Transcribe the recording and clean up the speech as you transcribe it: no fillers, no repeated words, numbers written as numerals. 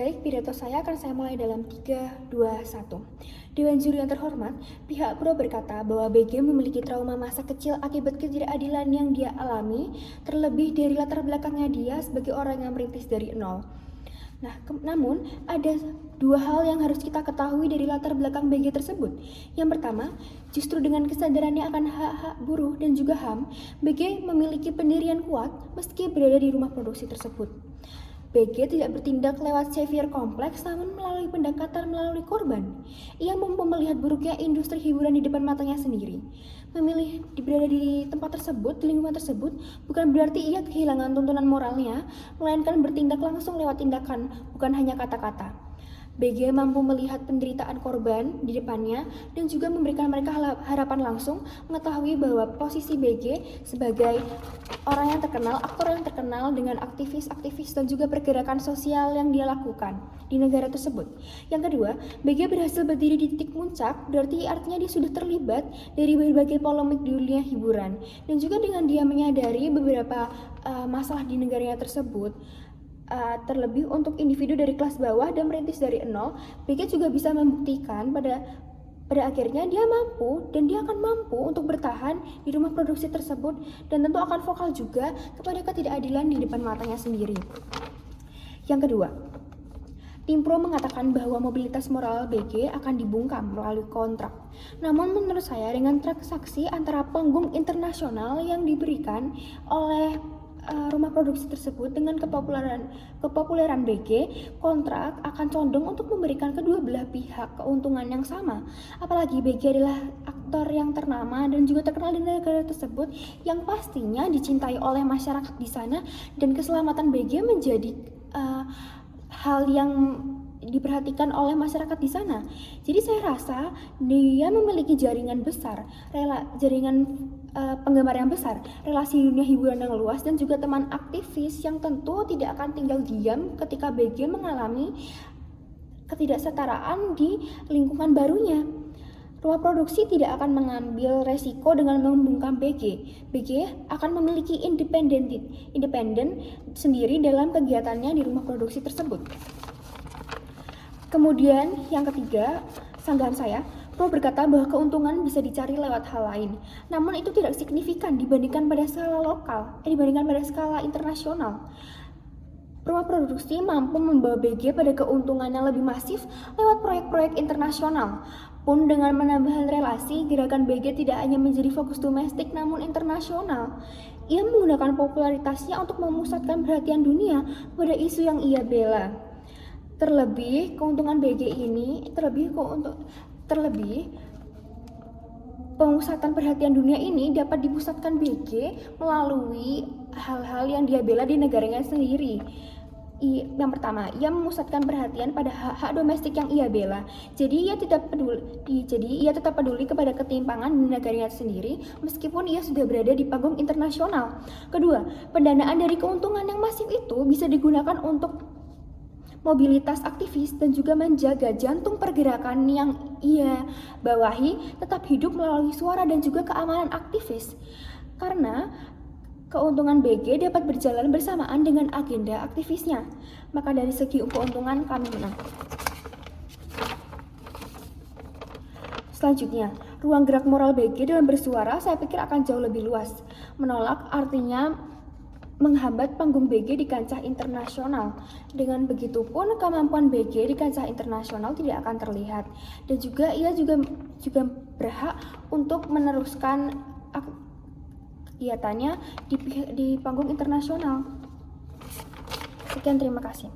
Baik, pidato saya akan saya mulai dalam 3, 2, 1. Dewan Juri yang terhormat, pihak pro berkata bahwa BG memiliki trauma masa kecil akibat ketidakadilan yang dia alami, terlebih dari latar belakangnya dia sebagai orang yang merintis dari nol. Namun ada dua hal yang harus kita ketahui dari latar belakang BG tersebut. Yang pertama, justru dengan kesadarannya akan hak-hak buruh dan juga HAM, BG memiliki pendirian kuat meski berada di rumah produksi tersebut. BG tidak bertindak lewat savior kompleks, namun melalui pendekatan melalui korban. Ia mampu melihat buruknya industri hiburan di depan matanya sendiri. Memilih berada di tempat tersebut, di lingkungan tersebut, bukan berarti ia kehilangan tuntunan moralnya, melainkan bertindak langsung lewat tindakan, bukan hanya kata-kata. BG mampu melihat penderitaan korban di depannya dan juga memberikan mereka harapan langsung, mengetahui bahwa posisi BG sebagai orang yang terkenal, aktor yang terkenal dengan aktivis-aktivis dan juga pergerakan sosial yang dia lakukan di negara tersebut. Yang kedua, BG berhasil berdiri di titik puncak, berarti artinya dia sudah terlibat dari berbagai polemik di dunia hiburan. Dan juga dengan dia menyadari beberapa masalah di negaranya tersebut, terlebih untuk individu dari kelas bawah dan merintis dari nol, BG juga bisa membuktikan pada akhirnya dia mampu dan dia akan mampu untuk bertahan di rumah produksi tersebut dan tentu akan vokal juga kepada ketidakadilan di depan matanya sendiri. Yang kedua, tim pro mengatakan bahwa mobilitas moral BG akan dibungkam melalui kontrak. Namun menurut saya dengan transaksi antara panggung internasional yang diberikan oleh rumah produksi tersebut dengan kepopuleran BG, kontrak akan condong untuk memberikan kedua belah pihak keuntungan yang sama. Apalagi BG adalah aktor yang ternama dan juga terkenal di negara tersebut yang pastinya dicintai oleh masyarakat di sana, dan keselamatan BG menjadi hal yang diperhatikan oleh masyarakat di sana. Jadi saya rasa dia memiliki jaringan besar, jaringan penggemar yang besar, relasi dunia hiburan yang luas, dan juga teman aktivis yang tentu tidak akan tinggal diam ketika BG mengalami ketidaksetaraan di lingkungan barunya. Rumah produksi tidak akan mengambil resiko dengan membungkam BG. BG akan memiliki independen sendiri dalam kegiatannya di rumah produksi tersebut. Kemudian yang ketiga, sanggahan saya, pro berkata bahwa keuntungan bisa dicari lewat hal lain. Namun itu tidak signifikan dibandingkan pada skala internasional. Rumah produksi mampu membawa BG pada keuntungan yang lebih masif lewat proyek-proyek internasional. Pun dengan menambah relasi, gerakan BG tidak hanya menjadi fokus domestik namun internasional. Ia menggunakan popularitasnya untuk memusatkan perhatian dunia pada isu yang ia bela. Terlebih keuntungan BG ini, terlebih pemusatan perhatian dunia ini dapat dipusatkan BG melalui hal-hal yang dia bela di negaranya sendiri. Yang pertama, ia memusatkan perhatian pada hak-hak domestik yang ia bela. Jadi ia tetap peduli kepada ketimpangan di negaranya sendiri meskipun ia sudah berada di panggung internasional. Kedua, pendanaan dari keuntungan yang masif itu bisa digunakan untuk mobilitas aktivis dan juga menjaga jantung pergerakan yang ia bawahi tetap hidup melalui suara dan juga keamanan aktivis. Karena keuntungan BG dapat berjalan bersamaan dengan agenda aktivisnya. Maka dari segi keuntungan kami menang. Selanjutnya, ruang gerak moral BG dalam bersuara saya pikir akan jauh lebih luas. Menolak artinya menghambat panggung BG di kancah internasional. Dengan begitu pun kemampuan BG di kancah internasional tidak akan terlihat, dan juga ia juga berhak untuk meneruskan kegiatannya di panggung internasional. Sekian, terima kasih.